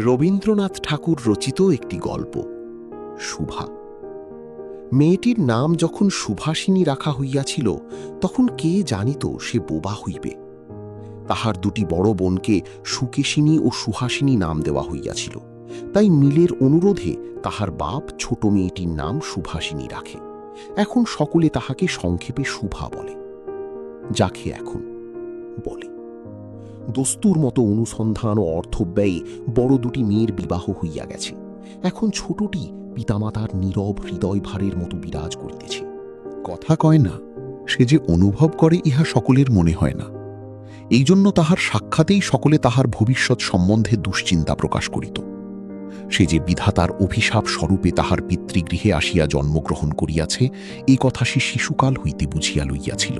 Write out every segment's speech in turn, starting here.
রবীন্দ্রনাথ ঠাকুর রচিত একটি গল্প সুভা। মেয়েটির নাম যখন সুভাষিনী রাখা হইয়াছিল, তখন কে জানিত সে বোবা হইবে। তাহার দুটি বড় বোনকে সুকেশিনী ও সুহাসিনী নাম দেওয়া হইয়াছিল, তাই মিলের অনুরোধে তাহার বাপ ছোট মেয়েটির নাম সুভাষিনী রাখে। এখন সকলে তাহাকে সংক্ষেপে সুভা বলে, যাকে এখন বলে। দস্তুর মতো অনুসন্ধান ও অর্থব্যয়ে বড় দুটি মেয়ের বিবাহ হইয়া গেছে। এখন ছোটটি পিতামাতার নীরব হৃদয় ভারের মতো বিরাজ করিতেছে। কথা কয় না, সে যে অনুভব করে ইহা সকলের মনে হয় না। এই জন্য তাহার সাক্ষাতেই সকলে তাহার ভবিষ্যৎ সম্বন্ধে দুশ্চিন্তা প্রকাশ করিত। সে যে বিধাতার অভিশাপ স্বরূপে তাহার পিতৃগৃহে আসিয়া জন্মগ্রহণ করিয়াছে, এই কথা সে শিশুকাল হইতে বুঝিয়া লইয়াছিল।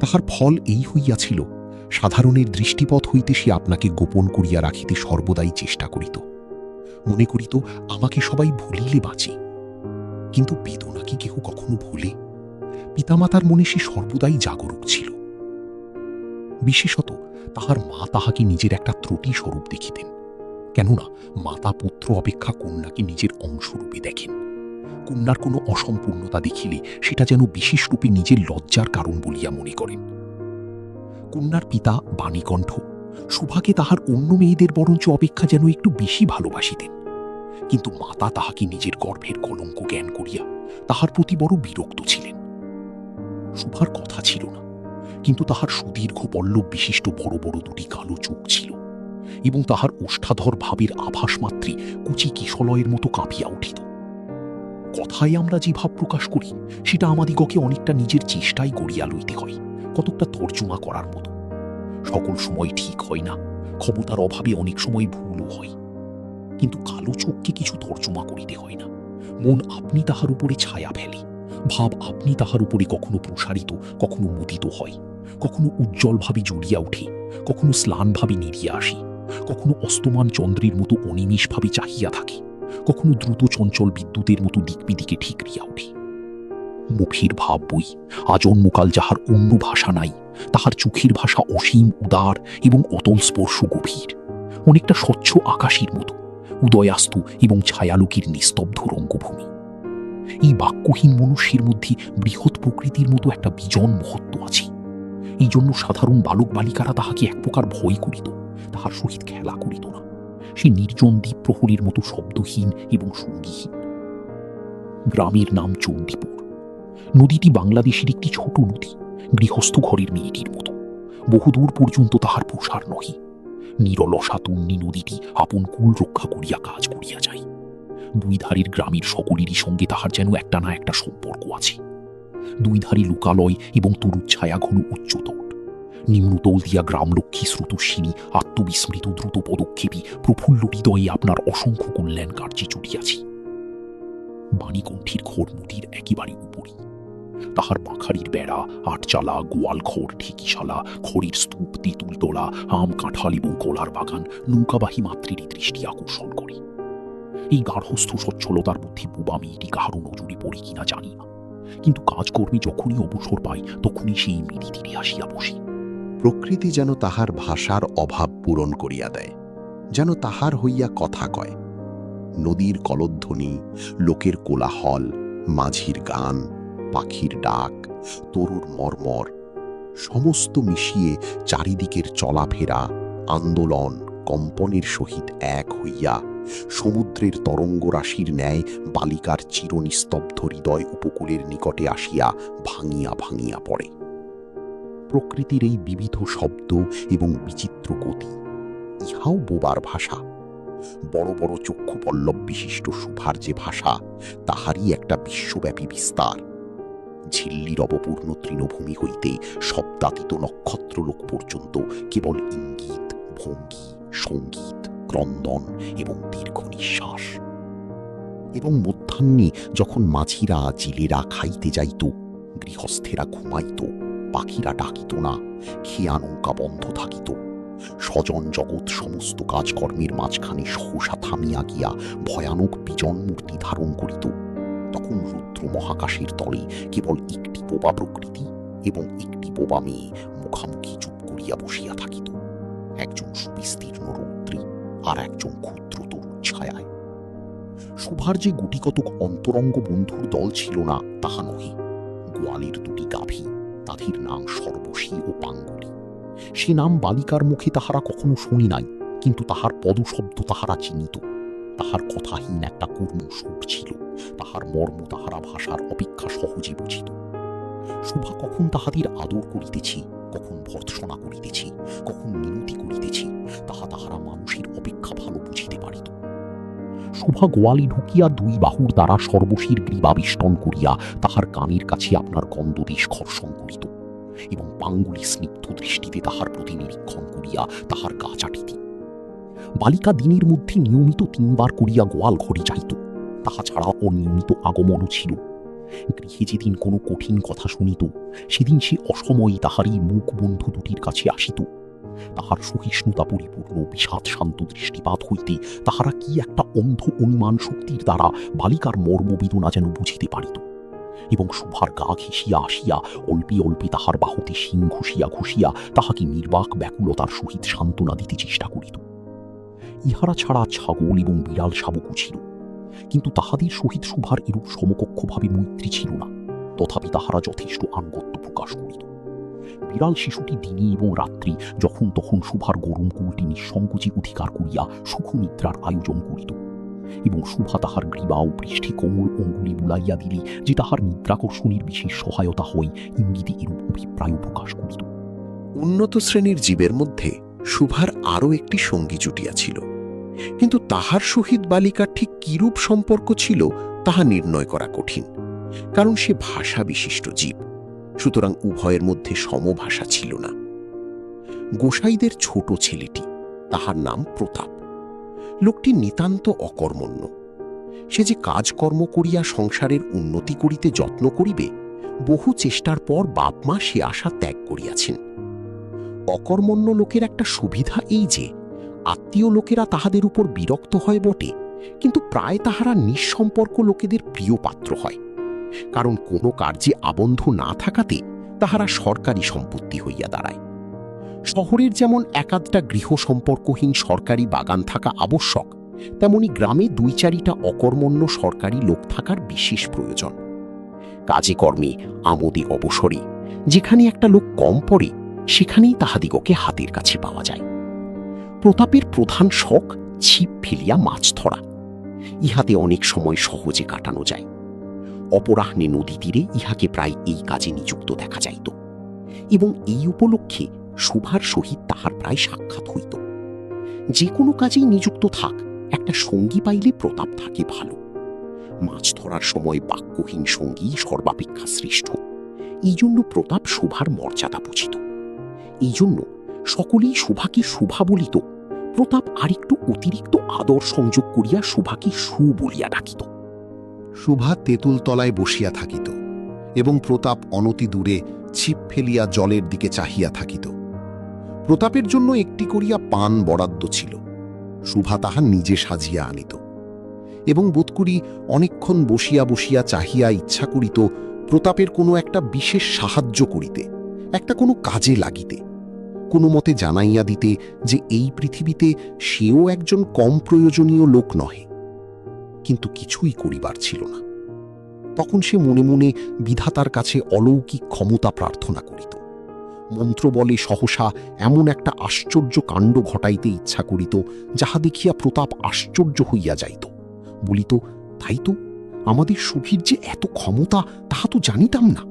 তাহার ফল এই হইয়াছিল, সাধারণের দৃষ্টিপথ হইতে সে আপনাকে গোপন করিয়া রাখিতে সর্বদাই চেষ্টা করিত। মনে করিত, আমাকে সবাই ভুলিলে বাঁচি। কিন্তু বেদনা কি কেহ কখনো ভুলে? পিতামাতার মনে সে সর্বদাই জাগরুক ছিল। বিশেষত তাহার মা তাহাকে নিজের একটা ত্রুটি স্বরূপ দেখিতেন। কেননা মাতা পুত্র অপেক্ষা কন্যাকে নিজের অংশরূপে দেখেন। কন্যার কোনো অসম্পূর্ণতা দেখিলে সেটা যেন বিশেষ রূপে নিজের লজ্জার কারণ বলিয়া মনে করেন। কন্যার পিতা বাণীকণ্ঠ সুভাকে তাহার অন্য মেয়েদের বরঞ্চ অপেক্ষা যেন একটু বেশি ভালোবাসিতেন। কিন্তু মাতা তাহাকে নিজের গর্ভের কলঙ্ক জ্ঞান করিয়া তাহার প্রতি বড় বিরক্ত ছিলেন। সুভার কথা ছিল না, কিন্তু তাহার সুদীর্ঘ পল্লব বিশিষ্ট বড় বড় দুটি কালো চোখ ছিল, এবং তাহার ওষ্ঠাধর ভাবের আভাস মাত্রে কুচি কিশলয়ের মতো কাঁপিয়া উঠিত। কথায় আমরা যে ভাব প্রকাশ করি, সেটা আমাদিগকে অনেকটা নিজের চেষ্টায় গড়িয়া লইতে হয়, কতকটা তর্জমা করার মতো। সকল সময় ঠিক হয় না, ক্ষমতার অভাবে অনেক সময় ভুলও হয়। কিন্তু কালো চোখকে কিছু তর্জমা করিতে হয় না। মন আপনি তাহার উপরে ছায়া ফেলে, ভাব আপনি তাহার উপরে কখনো প্রসারিত, কখনো মুদিত হয়, কখনো উজ্জ্বলভাবে জ্বলিয়া ওঠে, কখনো স্লানভাবে নিড়িয়া আসে, কখনো অস্তমান চন্দ্রের মতো অনিমেষভাবে চাহিয়া থাকে, কখনো দ্রুত চঞ্চল বিদ্যুতের মতো দিকবিদিকে ঠিকরিয়া ওঠে। মুখের ভাব বই, আজন্মকাল যাহার অন্য ভাষা নাই, তাহার চোখের ভাষা অসীম উদার এবং অতল স্পর্শ গভীর, অনেকটা স্বচ্ছ আকাশের মতো, উদয়াস্ত এবং ছায়ালোকের নিস্তব্ধ রঙ্গভূমি। এই বাক্যহীন মনুষ্যের মধ্যে বৃহৎ প্রকৃতির মতো একটা বিজন মহত্ব আছে। এই জন্য সাধারণ বালক বালিকারা তাহাকে এক প্রকার ভয় করিত, তাহার সহিত খেলা করিত না। সে নির্জন দ্বীপ প্রহরীর মতো শব্দহীন এবং সঙ্গীহীন। গ্রামের নাম চণ্ডীপুর। নদীটি বাংলাদেশের একটি ছোট নদী, গৃহস্থ ঘরের মেয়েটির মতো। বহুদূর পর্যন্ত তাহার প্রসার নহে। নিরলসা তন্নী নদীটি আপন কুল রক্ষা করিয়া কাজ করিয়া যায়। দুই ধারের গ্রামের সকলেরই সঙ্গে তাহার যেন একটা না একটা সম্পর্ক আছে। দুই ধারে লোকালয় এবং তরুর ছায়া ঘন উচ্চতর। নিম্নতল দিয়া গ্রামলক্ষ্মী স্রোতস্বিনী আত্মবিস্মৃত দ্রুত পদক্ষেপী প্রফুল্ল হৃদয়ে আপনার অসংখ্য কল্যাণ কার্যে চটিয়াছি। বাণীকণ্ঠীর ঘর নদীর একেবারে উপরে। তাহার পাখাড়ির বেড়া, আটচালা, গোয়ালঘর, ঢেকিশালা, খড়ির স্তূপ, তেঁতুলতলা, আম, কাঁঠাল এবং কলার বাগান নৌকাবাহী মাতৃরই দৃষ্টি আকর্ষণ করে। এই গার্হস্থ সচ্ছলতার মধ্যে বোবা মেয়েটি কাহারও নজরে পড়ে কিনা জানি না, কিন্তু কাজকর্মে যখনই অবসর পায় তখনই সেই মেরি তীরে আসিয়া বসে। প্রকৃতি যেন তাহার ভাষার অভাব পূরণ করিয়া দেয়, যেন তাহার হইয়া কথা কয়। নদীর কলধ্বনি, লোকের কোলাহল, মাঝির গান, পাখির ডাক, তরুর মর্মর, সমস্ত মিশিয়ে চারিদিকের চলাফেরা, আন্দোলন, কম্পনের সহিত এক হইয়া সমুদ্রের তরঙ্গরাশির ন্যায় বালিকার চিরনিস্তব্ধ হৃদয় উপকূলের নিকটে আসিয়া ভাঙিয়া ভাঙিয়া পড়ে। প্রকৃতির এই বিবিধ শব্দ এবং বিচিত্র গতি, ইহাও বোবার ভাষা। বড় বড় চক্ষু পল্লব বিশিষ্ট সুভার যে ভাষা, তাহারই একটা বিশ্বব্যাপী বিস্তার। ঝিল্লির অবপূর্ণ তৃণভূমি হইতে শব্দাতীত নক্ষত্রলোক পর্যন্ত কেবল ইঙ্গিত, ভঙ্গি, সঙ্গীত, ক্রন্দন এবং দীর্ঘ নিঃশ্বাস। এবং মধ্যাহ্নে যখন মাঝিরা জেলেরা খাইতে যাইত, গৃহস্থেরা ঘুমাইত, পাখিরা ডাকিত না, খেয়া নৌকা বন্ধ থাকিত, স্বজন জগৎ সমস্ত কাজকর্মের মাঝখানে সহসা থামিয়া গিয়া ভয়ানক বিজন মূর্তি ধারণ করিত, তখন রুদ্র মহাকাশের তলে কেবল একটি বোবা প্রকৃতি এবং একটি বোবা মেয়ে মুখামুখি চুপ করিয়া বসিয়া থাকিত। একজন সুবিস্তীর্ণ রৌদ্রী, আর একজন ক্ষুদ্র তরুণ ছায়ায়। সুভার যে গুটিকতক অন্তরঙ্গ বন্ধুর দল ছিল না তাহা নহে। গোয়ালের দুটি গাভী, তাদের নাম সর্বশী ও পাঙ্গুলি। সে নাম বালিকার মুখে তাহারা কখনো শুনি নাই, কিন্তু তাহার পদশব্দ তাহারা চিনিত। তাহার কথাহীন একটা কর্ম সুর ছিল, তাহার মর্ম তাহারা ভাষার অপেক্ষা সহজে বুঝিত। সুভা কখন তাহাদের আদর করিতেছি, কখন ভর্ৎসনা করিতেছি, কখন মিনতি করিতেছি, তাহারা মানুষের অপেক্ষা ভালো বুঝিতে পারিত। সুভা গোয়ালে ঢুকিয়া দুই বাহুর দ্বারা সর্বশীর গ্রীবাবিষ্টন করিয়া তাহার কানের কাছে আপনার গন্ধদেশ ঘর্ষণ করিত, এবং পাঙ্গুলি স্নিগ্ধ দৃষ্টিতে তাহার প্রতি নিরীক্ষণ করিয়া তাহার গা চাটিত। বালিকা দিনের মধ্যে নিয়মিত 3 বার করিয়া গোয়াল ঘরে যাইত। তাহা ছাড়া অনিয়মিত আগমনও ছিল। গৃহে যেদিন কোনো কঠিন কথা শুনিত, সেদিন সে অসময়ে তাহার এই মুখ বন্ধু দুটির কাছে আসিত। তাহার সহিষ্ণুতা পরিপূর্ণ বিষাদ শান্ত দৃষ্টিপাত হইতে তাহারা কি একটা অন্ধ অনুমান শক্তির দ্বারা বালিকার মর্মবেদনা যেন বুঝিতে পারিত, এবং সুভার গা ঘেঁষিয়া আসিয়া অল্পে অল্পে তাহার বাহুতে শিং ঘুষিয়া ঘুষিয়া তাহাকে নির্বাক ব্যাকুলতার সহিত সান্ত্বনা দিতে চেষ্টা করিত। ইহারা ছাড়া ছাগল এবং বিড়াল শাবকও ছিল, কিন্তু তাহাদের সহিত সুভার এরূপ সমকক্ষভাবে মৈত্রী ছিল না। তথাপি তাহারা যথেষ্ট আনুগত্য প্রকাশ করিত। বিড়াল শিশুটি দিনে এবং রাত্রি যখন তখন সুভার গরম কুলটি নিঃসংকোচে অধিকার করিয়া সুখ নিদ্রার আয়োজন করিত, এবং সুভা তাহার গ্রীবা ও পৃষ্ঠে কোমল অঙ্গুলি বুলাইয়া দিলে যে তাহার নিদ্রাকর্ষণের বিশেষ সহায়তা হয়, ইঙ্গিতে এরূপ অভিপ্রায় প্রকাশ করিত। উন্নত শ্রেণীর জীবের মধ্যে সুভার আরও একটি সঙ্গী জুটিয়াছিল, কিন্তু তাহার সহিত বালিকার ঠিক কিরূপ সম্পর্ক ছিল তাহা নির্ণয় করা কঠিন, কারণ সে ভাষা বিশিষ্ট জীব, সুতরাং উভয়ের মধ্যে সমভাষা ছিল না। গোসাইদের ছোট ছেলেটি, তাহার নাম প্রতাপ। লোকটি নিতান্ত অকর্মণ্য। সে যে কাজকর্ম করিয়া সংসারের উন্নতি করিতে যত্ন করিবে, বহু চেষ্টার পর বাপ মা সে আশা ত্যাগ করিয়াছেন। অকর্মণ্য লোকের একটা সুবিধা এই যে আত্মীয় লোকেরা তাহাদের উপর বিরক্ত হয় বটে, কিন্তু প্রায় তাহারা নিঃসম্পর্ক লোকেদের প্রিয় পাত্র হয়, কারণ কোনো কার্যে আবদ্ধ না থাকাতে তাহারা সরকারি সম্পত্তি হইয়া দাঁড়ায়। শহরের যেমন একাধটা গৃহ সম্পর্কহীন সরকারি বাগান থাকা আবশ্যক, তেমনি গ্রামে 2-4টা অকর্মণ্য সরকারি লোক থাকার বিশেষ প্রয়োজন। কাজে কর্মে, আমোদে অবসরে যেখানে একটা লোক কম পড়ে, সেখানেই তাহাদিগকে হাতের কাছে পাওয়া যায়। প্রতাপের প্রধান শখ ছিপ ফেলিয়া মাছ ধরা। ইহাতে অনেক সময় সহজে কাটানো যায়। অপরাহ্নে নদী তীরে ইহাকে প্রায় এই কাজে নিযুক্ত দেখা যাইত, এবং এই উপলক্ষে সুভার সহিত তাহার প্রায় সাক্ষাৎ হইত। যে কোনো কাজেই নিযুক্ত থাক, একটা সঙ্গী পাইলে প্রতাপ থাকে ভালো। মাছ ধরার সময় বাক্যহীন সঙ্গী সর্বাপেক্ষা শ্রেষ্ঠ। এই জন্য প্রতাপ সুভার মর্যাদা বুঝিত। এই জন্য সকলেই সুভাকে সুভা বলিত। প্রতাপ আরেকটু অতিরিক্ত আদর সংযোগ করিয়া সুভাকে সু বলিয়া ডাকিত। সুভা তেঁতুল তলায় বসিয়া থাকিত, এবং প্রতাপ অনতি দূরে ছিপ ফেলিয়া জলের দিকে চাহিয়া থাকিত। প্রতাপের জন্য একটি করিয়া পান বরাদ্দ ছিল। সুভা তাহা নিজে সাজিয়া আনিত, এবং বোধ করি অনেকক্ষণ বসিয়া বসিয়া চাহিয়া ইচ্ছা করিত প্রতাপের কোনো একটা বিশেষ সাহায্য করিতে, একটা কোনো কাজে লাগিতে, কোনো মতে জানাইয়া দিতে যে এই পৃথিবীতে সেও একজন কম প্রয়োজনীয় লোক নহে। কিন্তু কিছুই করিবার ছিল না। তখন সে মনে মনে বিধাতার কাছে অলৌকিক ক্ষমতা প্রার্থনা করিত। মন্ত্র বলে সহসা এমন একটা আশ্চর্য কাণ্ড ঘটাইতে ইচ্ছা করিত, যাহা দেখিয়া প্রতাপ আশ্চর্য হইয়া যাইত। বলিত, তাই তো, আমাদের সুভীর যে এত ক্ষমতা তাহা তো জানিতাম না।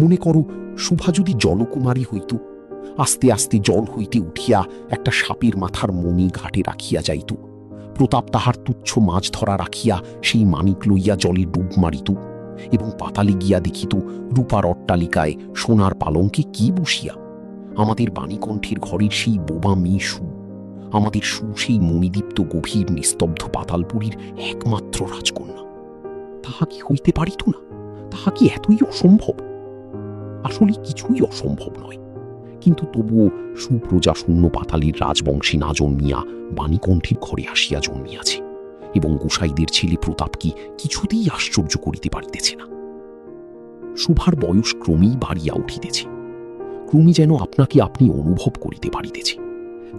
মনে করো, সুভা যদি জলকুমারী হইত, আস্তে আস্তে জল হইতে উঠিয়া একটা সাপের মাথার মণি ঘাটে রাখিয়া যাইত। প্রতাপ তাহার তুচ্ছ মাছ ধরা রাখিয়া সেই মানিক লইয়া জলে ডুব মারিত, এবং পাতালে গিয়া দেখিত রূপার অট্টালিকায় সোনার পালঙ্কে কি বসিয়া আমাদের বাণীকণ্ঠের ঘরের সেই বোবা মেয়ে সু, আমাদের সু সেই মণিদীপ্ত গভীর নিস্তব্ধ পাতালপুরীর একমাত্র রাজকন্যা। তাহা কি হইতে পারিত না? তাহা কি এতই অসম্ভব? আসলে কিছুই অসম্ভব নয়, কিন্তু তবুও সুপ্রজা শূন্য পাতালের রাজবংশে না জন্মিয়া বাণীকণ্ঠের ঘরে আসিয়া জন্মিয়াছে, এবং গোসাইদের ছেলে প্রতাপকে কিছুতেই আশ্চর্য করিতে পারিতেছে না। সুভার বয়স ক্রমেই বাড়িয়া উঠিতেছে, ক্রমে যেন আপনাকে আপনি অনুভব করিতে পারিতেছে।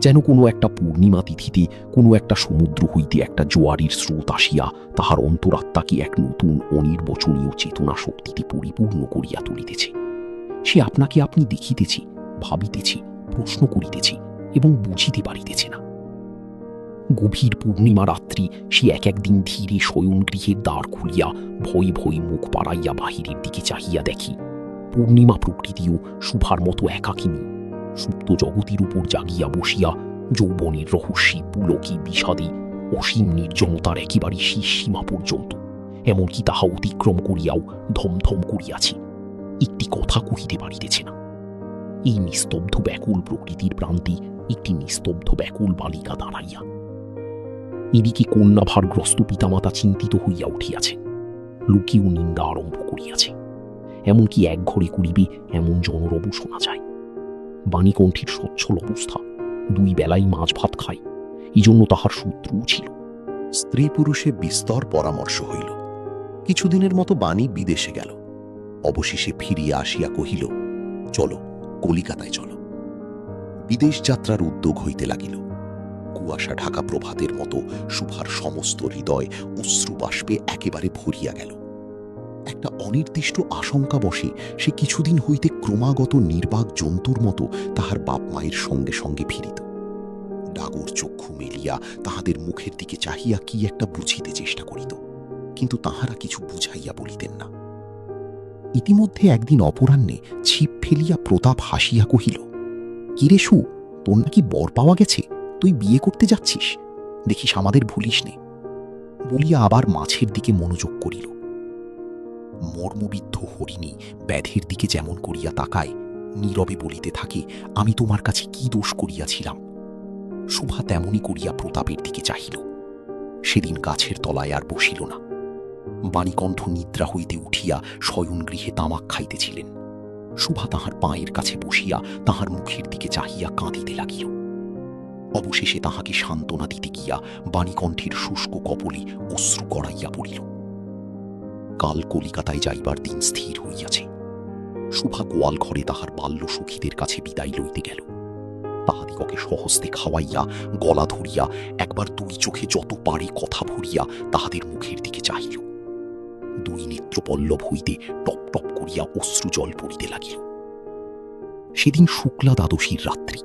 যেন কোনো একটা পূর্ণিমা তিথিতে কোনো একটা সমুদ্র হইতে একটা জোয়ারের স্রোত আসিয়া তাহার অন্তরাত্মাকে এক নতুন অনির্বচনীয় চেতনা শক্তিতে পরিপূর্ণ করিয়া তুলিতেছে। সে আপনাকে আপনি দেখিতেছি, ভাবিতেছি, প্রশ্ন করিতেছি এবং বুঝিতে পারিতেছে না। গভীর পূর্ণিমা রাত্রি সে এক একদিন ধীরে শয়নগৃহের দ্বার খুলিয়া ভয়ে ভয়ে মুখ পাড়াইয়া বাহিরের দিকে চাহিয়া দেখি পূর্ণিমা প্রকৃতিও শুভার মতো একাকিনী সুপ্ত জগতের উপর জাগিয়া বসিয়া যৌবনের রহস্যে পুলকে বিষাদে অসীম নির্জনতার একেবারে শেষ সীমা পর্যন্ত এমনকি তাহা অতিক্রম করিয়াও ধমধম করিয়াছে, একটি কথা কহিতে পারিতেছে না। এই নিস্তব্ধ ব্যাকুল প্রকৃতির প্রান্তে একটি নিস্তব্ধ ব্যাকুল বালিকা দাঁড়াইয়া। এদিকে কন্যাভারগ্রস্ত পিতামাতা চিন্তিত হইয়া উঠিয়াছে, লুকিও নিন্দা আরম্ভ করিয়াছে। এমনকি এক ঘরে করিবে এমন জনরব শোনা যায়। বাণীকণ্ঠীর সচ্ছল অবস্থা, 2 বেলাই মাছ ভাত খায়, এই জন্য তাহার শত্রুও ছিল। স্ত্রী পুরুষে বিস্তর পরামর্শ হইল। কিছুদিনের মতো বাণী বিদেশে গেল। অবশেষে ফিরিয়া আসিয়া কহিল, চলো, কলিকাতায় চলো। বিদেশ যাত্রার উদ্যোগ হইতে লাগিল। কুয়াশা ঢাকা প্রভাতের মতো শুভার সমস্ত হৃদয় অশ্রুবাষ্পে একেবারে ভরিয়া গেল। একটা অনির্দিষ্ট আশঙ্কা বসে সে কিছুদিন হইতে ক্রমাগত নির্বাক জন্তুর মতো তাহার বাপ মায়ের সঙ্গে সঙ্গে ফিরিত। ডাগর চক্ষু মেলিয়া তাহাদের মুখের দিকে চাহিয়া কি একটা বুঝিতে চেষ্টা করিত, কিন্তু তাহারা কিছু বুঝাইয়া বলিতেন না। ইতিমধ্যে একদিন অপরাহ্নে ছিপ ফেলিয়া প্রতাপ হাসিয়া কহিল, কিরে সু, তোর নাকি বর পাওয়া গেছে, তুই বিয়ে করতে যাচ্ছিস, দেখিস আমাদের ভুলিস নে। বলিয়া আবার মাছের দিকে মনোযোগ করিল। মর্মবিদ্ধ হরিণী ব্যাধের দিকে যেমন করিয়া তাকায়, নীরবে বলিতে থাকে, আমি তোমার কাছে কি দোষ করিয়াছিলাম। শুভা তেমনি করিয়া প্রতাপের দিকে চাহিল। সেদিন গাছের তলায় আর বসিল না। বাণীকণ্ঠ নিদ্রা হইতে উঠিয়া শয়নগৃহে তামাক খাইতেছিলেন। শুভা তাহার পায়ের কাছে বসিয়া তাহার মুখের দিকে চাহিয়া কাঁদিতে লাগিল। অবশেষে তাহাকে সান্ত্বনা দিতে গিয়া বাণীকণ্ঠের শুষ্ক কপলে অশ্রু গড়াইয়া পড়িল। কাল কলিকাতায় যাইবার দিন স্থির হইয়াছে। শুভা গোয়াল ঘরে তাহার বাল্য সখীদের কাছে বিদায় লইতে গেল। তাহাদিগকে স্বহস্তে খাওয়াইয়া গলা ধরিয়া একবার 2 চোখে যত পারে কথা ভরিয়া তাহাদের মুখের দিকে চাহিল। 2 নেত্রপল্লব হইতে টপ টপ করিয়া অশ্রু জল পড়িতে লাগিল। সেদিন শুক্লা দ্বাদশীর রাত্রি।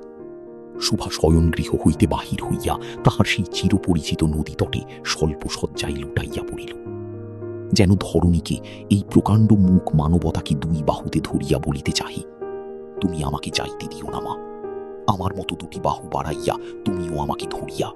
শুভা শয়নগৃহ হইতে বাহির হইয়া তাহার সেই চিরপরিচিত নদী তটে স্বল্প শয্যায় লুটাইয়া পড়িল। যেন ধরণীকে এই প্রকাণ্ড মুখ মানবতাকে 2 বাহুতে ধরিয়া বলিতে চাহি, তুমি আমাকে যাইতে দিও না মা, আমার মতো 2টি বাহু বাড়াইয়া তুমিও আমাকে ধরিয়া